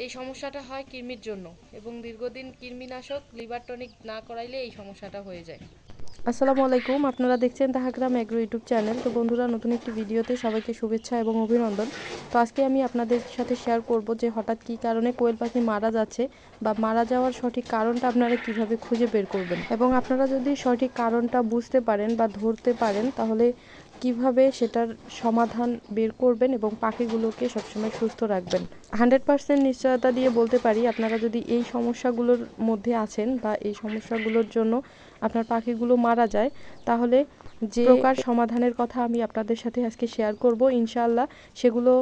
এই সমস্যাটা হয় কৃমির জন্য এবং দীর্ঘদিন কৃমিনাশক লিভার টনিক না করাইলে এই সমস্যাটা হয়ে যায়। আসসালামু আলাইকুম, আপনারা দেখছেন তাহাগ্রাম এগ্রো ইউটিউব চ্যানেল। তো বন্ধুরা, নতুন একটি ভিডিওতে সবাইকে শুভেচ্ছা এবং অভিনন্দন। তো আজকে আমি আপনাদের সাথে শেয়ার করব যে হঠাৎ কী কারণে কোয়েল পাখি মারা যাচ্ছে বা মারা যাওয়ার সঠিক কারণটা আপনারা কিভাবে খুঁজে বের করবেন, এবং আপনারা যদি সঠিক কারণটা বুঝতে পারেন বা ধরতে পারেন তাহলে কিভাবে সেটার সমাধান বের করবেন এবং পাখিগুলোকে সবসময় সুস্থ রাখবেন। 100% নিশ্চয়তা দিয়ে বলতে পারি, আপনারা যদি এই সমস্যাগুলোর মধ্যে আছেন বা এই সমস্যাগুলোর জন্য আপনার পাখিগুলো মারা যায়, তাহলে যে প্রকার সমাধানের কথা আমি আপনাদের সাথে আজকে শেয়ার করব, ইনশাআল্লাহ সেগুলো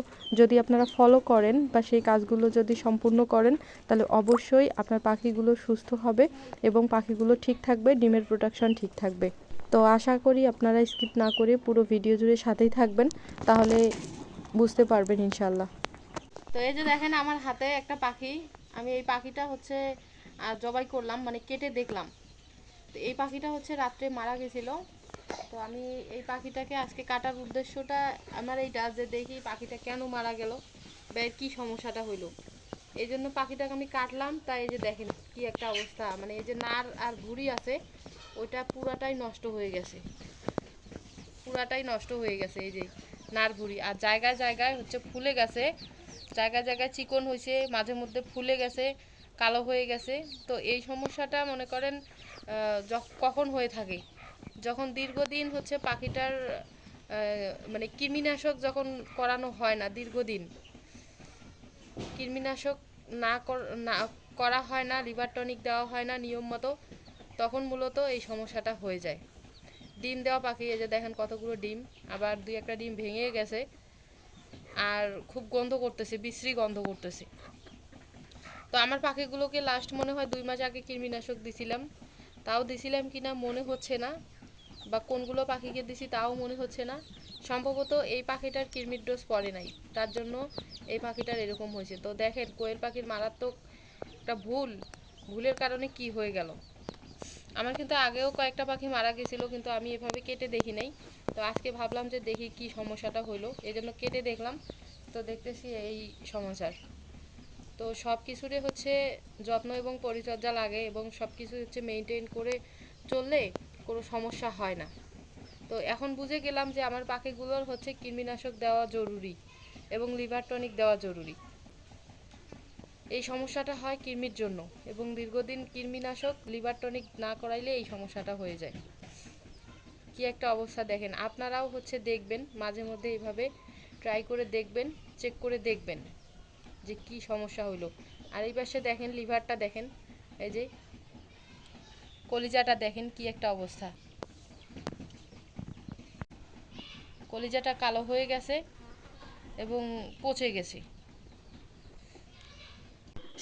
যদি আপনারা ফলো করেন বা সেই কাজগুলো যদি সম্পূর্ণ করেন, তাহলে অবশ্যই আপনার পাখিগুলো সুস্থ হবে এবং পাখিগুলো ঠিক থাকবে, ডিমের প্রোডাকশন ঠিক থাকবে। তো আশা করি আপনারা স্কিপ না করে পুরো ভিডিও জুড়ে সাথেই থাকবেন, তাহলে বুঝতে পারবেন ইনশাআল্লাহ। তো এই যে দেখেন আমার হাতে একটা পাখি, আমি এই পাখিটা হচ্ছে জবাই করলাম, মানে কেটে দেখলাম। তো এই পাখিটা হচ্ছে রাত্রে মারা গেছিল। তো আমি এই পাখিটাকে আজকে কাটার উদ্দেশ্যটা আমার এইটা, যে দেখি পাখিটা কেন মারা গেল বা এর কী সমস্যাটা হইলো। এই জন্য পাখিটাকে আমি কাটলাম। তাই এই যে দেখেন কি একটা অবস্থা, মানে এই যে নার আর ভুঁড়ি আছে ওইটা পুরাটাই নষ্ট হয়ে গেছে, পুরাটাই নষ্ট হয়ে গেছে। এই যে নার ভুঁড়ি, আর জায়গায় জায়গায় হচ্ছে ফুলে গেছে, জায়গায় জায়গায় চিকন হয়েছে, মাঝে মধ্যে ফুলে গেছে, কালো হয়ে গেছে। তো এই সমস্যাটা মনে করেন কখন হয়ে থাকে, যখন দীর্ঘদিন হচ্ছে পাখিটার মানে কৃমিনাশক যখন করানো হয় না, দীর্ঘদিন কৃমিনাশক না করা হয় না, লিভার টনিক দেওয়া হয় না নিয়ম মতো, তখন মূলত এই সমস্যাটা হয়ে যায়। ডিম দেওয়া পাখি, এই যে দেখেন কতগুলো ডিম, আবার দুই একটা ডিম ভেঙে গেছে, আর খুব গন্ধ করতেছে, বিশ্রী গন্ধ করতেছে। তো আমার পাখিগুলোকে লাস্ট মনে হয় 2 মাস আগে কৃমিনাশক দিছিলাম, তাও দিছিলাম কিনা মনে হচ্ছে না, বা কোনগুলো পাখিকে দিছি তাও মনে হচ্ছে না। সম্ভবত এই পাখিটার কৃমির ডোজ পড়ে নাই, তার জন্য এই পাখিটার এরকম হয়েছে। তো দেখেন কোয়েল পাখির মারাত্মক একটা ভুলের কারণে কি হয়ে গেল। আমার কিন্তু আগেও কয়েকটা পাখি মারা গেছিলো, কিন্তু আমি এভাবে কেটে দেখি নাই। তো আজকে ভাবলাম যে দেখি কি সমস্যাটা হইলো, এই জন্য কেটে দেখলাম। তো দেখতেছি এই সমাচার। তো সব কিছুরই হচ্ছে যত্ন এবং পরিচর্যা লাগে, এবং সব কিছু হচ্ছে মেনটেন করে চললে কোনো সমস্যা হয় না। তো এখন বুঝে গেলাম যে আমার পাখিগুলোর হচ্ছে কৃমিনাশক দেওয়া জরুরি এবং লিভার টনিক দেওয়া জরুরি। এই সমস্যাটা হয় কৃমির জন্য এবং দীর্ঘদিন কৃমিনাশক লিভার টনিক না করাইলে এই সমস্যাটা হয়ে যায়। কি একটা অবস্থা দেখেন, আপনারাও হচ্ছে দেখবেন মাঝে মধ্যে এইভাবে ট্রাই করে দেখবেন, চেক করে দেখবেন যে কি সমস্যা হইলো। আর এই পাশে দেখেন লিভারটা দেখেন, এই যে কলিজাটা দেখেন কি একটা অবস্থা, কলিজাটা কালো হয়ে গেছে এবং পচে গেছে।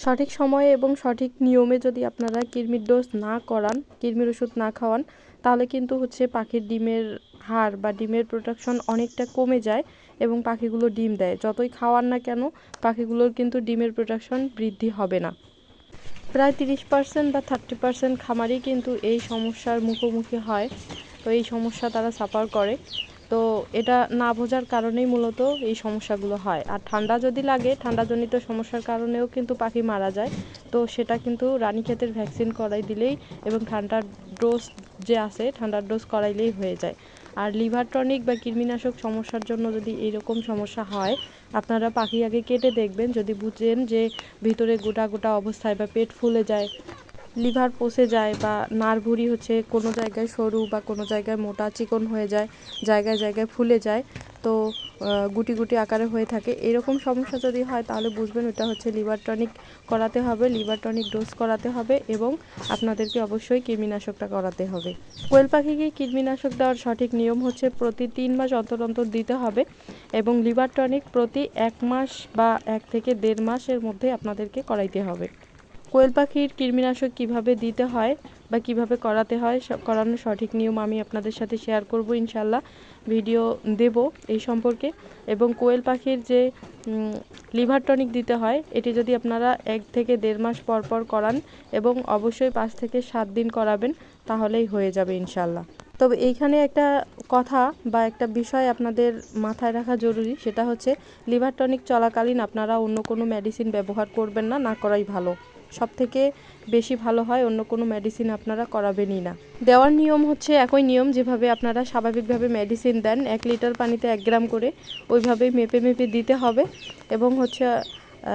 সঠিক সময়ে এবং সঠিক নিয়মে যদি আপনারা কৃমির ডোজ না করান, কৃমির ওষুধ না খাওয়ান, তাহলে কিন্তু হচ্ছে পাখির ডিমের হার বা ডিমের প্রোডাকশন অনেকটা কমে যায় এবং পাখিগুলো ডিম দেয়। যতই খাওয়ান না কেন, পাখিগুলোর কিন্তু ডিমের প্রোডাকশন বৃদ্ধি হবে না। প্রায় 30% বা 30% খামারই কিন্তু এই সমস্যার মুখোমুখি হয়। তো এই সমস্যা তারা সাফার করে। তো এটা না বোঝার কারণেই মূলত এই সমস্যাগুলো হয়। আর ঠান্ডা যদি লাগে, ঠান্ডাজনিত সমস্যার কারণেও কিন্তু পাখি মারা যায়। তো সেটা কিন্তু রানীক্ষেতের ভ্যাকসিন করাই দিলেই এবং ঠান্ডার ডোজ যে আছে, ঠান্ডার ডোজ করাইলেই হয়ে যায়। আর লিভার টনিক বা কৃমিনাশক সমস্যার জন্য যদি এইরকম সমস্যা হয়, আপনারা পাখি আগে কেটে দেখবেন। যদি বুঝেন যে ভিতরে গোটা গোটা অবস্থায় বা পেট ফুলে যায়, লিভার পচে যায়, বা নাড়ভুঁড়ি হচ্ছে কোনো জায়গায় সরু বা কোনো জায়গায় মোটা চিকন হয়ে যায়, জায়গায় জায়গায় ফুলে যায়, তো গুটি গুটি আকারে হয়ে থাকে, এরকম সমস্যা যদি হয় তাহলে বুঝবেন ওটা হচ্ছে লিভার টনিক করাতে হবে, লিভার টনিক ডোজ করাতে হবে, এবং আপনাদেরকে অবশ্যই কৃমিনাশকটা করাতে হবে। কোয়েল পাখিকে কৃমিনাশক দেওয়ার সঠিক নিয়ম হচ্ছে প্রতি 3 মাস অন্তর অন্তর দিতে হবে, এবং লিভার টনিক প্রতি 1 মাস বা 1 থেকে 1.5 মাসের মধ্যে আপনাদেরকে করাইতে হবে। কোয়েল পাখির কৃমিনাশক কিভাবে দিতে হয় বা কিভাবে করাতে হয়, করানোর সঠিক নিয়ম আমি আপনাদের সাথে শেয়ার করব ইনশাল্লাহ, ভিডিও দেব এই সম্পর্কে। এবং কোয়েল পাখির যে লিভার টনিক দিতে হয়, এটি যদি আপনারা 1 থেকে 1.5 মাস পর পর করান এবং অবশ্যই 5 থেকে 7 দিন করাবেন, তাহলেই হয়ে যাবে ইনশাল্লাহ। তবে এইখানে একটা কথা বা একটা বিষয় আপনাদের মাথায় রাখা জরুরি, সেটা হচ্ছে লিভার টনিক চলাকালীন আপনারা অন্য কোনো মেডিসিন ব্যবহার করবেন না, না করাই ভালো। সব থেকে বেশি ভালো হয় অন্য কোনো মেডিসিন আপনারা করাবেনই না। দেওয়ার নিয়ম হচ্ছে একই নিয়ম, যেভাবে আপনারা স্বাভাবিকভাবে মেডিসিন দেন 1 লিটার পানিতে 1 গ্রাম করে, ওইভাবেই মেপে মেপে দিতে হবে। এবং হচ্ছে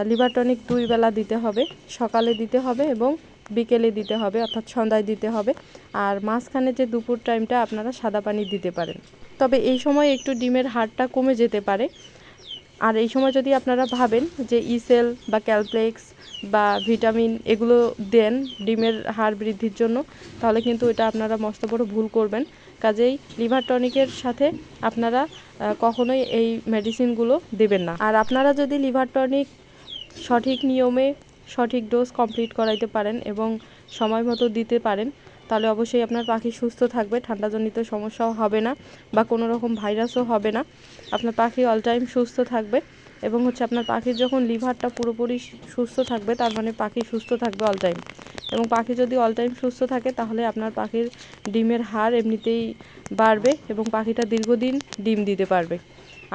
লিভার টনিক 2 বেলা দিতে হবে, সকালে দিতে হবে এবং বিকেলে দিতে হবে, অর্থাৎ সন্ধ্যায় দিতে হবে। আর মাঝখানে যে দুপুর টাইমটা আপনারা সাদা পানি দিতে পারেন। তবে এই সময় একটু ডিমের হারটা কমে যেতে পারে। আর এই সময় যদি আপনারা ভাবেন যে ইসেল বা ক্যালপ্লেক্স বা ভিটামিন এগুলো দেন ডিমের হার বৃদ্ধির জন্য, তাহলে কিন্তু এটা আপনারা মস্ত বড় ভুল করবেন। কাজেই লিভার টনিকের সাথে আপনারা কখনোই এই মেডিসিনগুলো দেবেন না। আর আপনারা যদি লিভার টনিক সঠিক নিয়মে সঠিক ডোজ কমপ্লিট করাইতে পারেন এবং সময় মতো দিতে পারেন, তাহলে অবশ্যই আপনার পাখি সুস্থ থাকবে, ঠান্ডাজনিত সমস্যাও হবে না বা কোনো রকম ভাইরাসও হবে না। আপনার পাখি অল টাইম সুস্থ থাকবে এবং হচ্ছে আপনার পাখির যখন লিভারটা পুরোপুরি সুস্থ থাকবে, তার মানে পাখি সুস্থ থাকবে অল টাইম। এবং পাখি যদি অল টাইম সুস্থ থাকে, তাহলে আপনার পাখির ডিমের হার এমনিতেই বাড়বে এবং পাখিটা দীর্ঘদিন ডিম দিতে পারবে।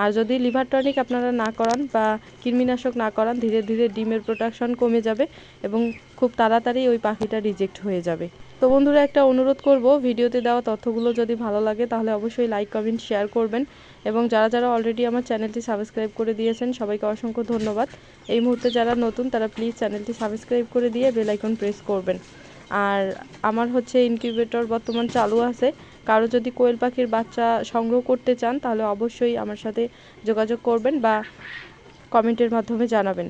আর যদি লিভার টনিক আপনারা না করান বা কৃমিনাশক না করান, ধীরে ধীরে ডিমের প্রোডাকশন কমে যাবে এবং খুব তাড়াতাড়ি ওই পাখিটা রিজেক্ট হয়ে যাবে। তো বন্ধুরা, একটা অনুরোধ করব, ভিডিওতে দেওয়া তথ্যগুলো যদি ভালো লাগে তাহলে অবশ্যই লাইক কমেন্ট শেয়ার করবেন। এবং যারা যারা অলরেডি আমার চ্যানেলটি সাবস্ক্রাইব করে দিয়েছেন সবাইকে অসংখ্য ধন্যবাদ। এই মুহূর্তে যারা নতুন তারা প্লিজ চ্যানেলটি সাবস্ক্রাইব করে দিয়ে বেল আইকন প্রেস করবেন। আর আমার হচ্ছে ইনকিউবেটর বর্তমান চালু আছে, কারো যদি কোয়েল পাখির বাচ্চা সংগ্রহ করতে চান তাহলে অবশ্যই আমার সাথে যোগাযোগ করবেন বা কমেন্টের মাধ্যমে জানাবেন।